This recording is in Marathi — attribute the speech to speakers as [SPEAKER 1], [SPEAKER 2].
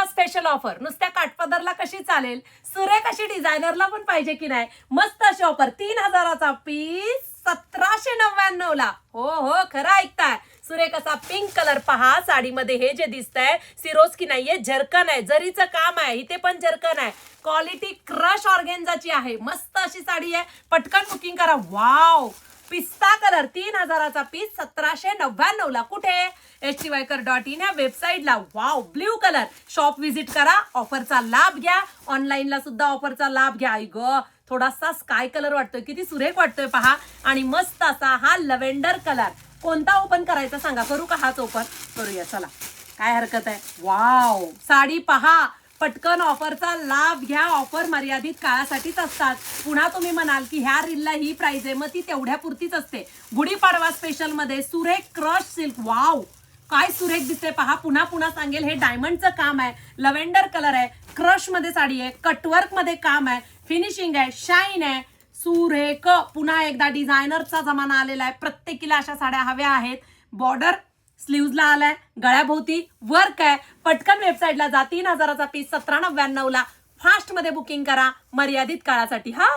[SPEAKER 1] Special offer. नुसत्या काठपदरला कशी चालेल, सुरेख अशी डिझायनरला पण पाहिजे की नाही. मस्त अशी ऑफर 3000चा पीस 1799 ला. हो हो खरं ऐकताय. सुरेख असा पिंक कलर पहा. साडीमध्ये हे जे दिसतंय सिरोस्की नाहीये, जर्कन आहे, जरीचं काम आहे, इथे पण जर्कन आहे. क्वालिटी क्रश ऑर्गेन्झाची आहे. मस्त अशी साडी आहे. पटकन बुकिंग करा. वाव, पिस्ता कलर 3000चा पीस 1799 ला. कुठे? htwyker.in या वेबसाईटला. Wow, blue colour. Shop visit करा, ऑफरचा लाभ घ्या. ऑनलाईनला सुद्धा ऑफरचा लाभ घ्या. आई ग, थोडासा स्काय कलर वाटतोय, किती सुरेख वाटतोय पहा. आणि मस्त असा हा लव्हेंडर कलर. कोणता ओपन करायचा सांगा? करू का हाच ओपन? करूया चला, काय हरकत आहे. वाव, साडी पहा. पटकन ऑफरचा लाभ घ्या. ऑफर मर्यादित काळासाठीच असतात. पुन्हा तुम्ही म्हणाल की ह्या रीलला ही प्राइस आहे, मग ती तेवढ्या पुरतीच असते. गुढीपाडवा स्पेशल मध्ये सुरेख क्रश सिल्क. वाव, काय सुरेख दिसते पहा. पुन्हा पुन्हा सांगेल, हे डायमंडचं काम आहे, लव्हेंडर कलर आहे, क्रश मध्ये साडी आहे, कटवर्क मध्ये काम आहे, फिनिशिंग आहे, शाईन आहे, सुरेख. पुन्हा एकदा डिझायनरचा जमाना आलेला आहे. प्रत्येकीला अशा साड्या हव्या आहेत. बॉर्डर स्लीव्हजला आलाय, गळ्याभोवती वर्क आहे. पटकन वेबसाईटला जा. 3000चा पीस 1799 ला. फास्ट मध्ये बुकिंग करा, मर्यादित काळासाठी. हा.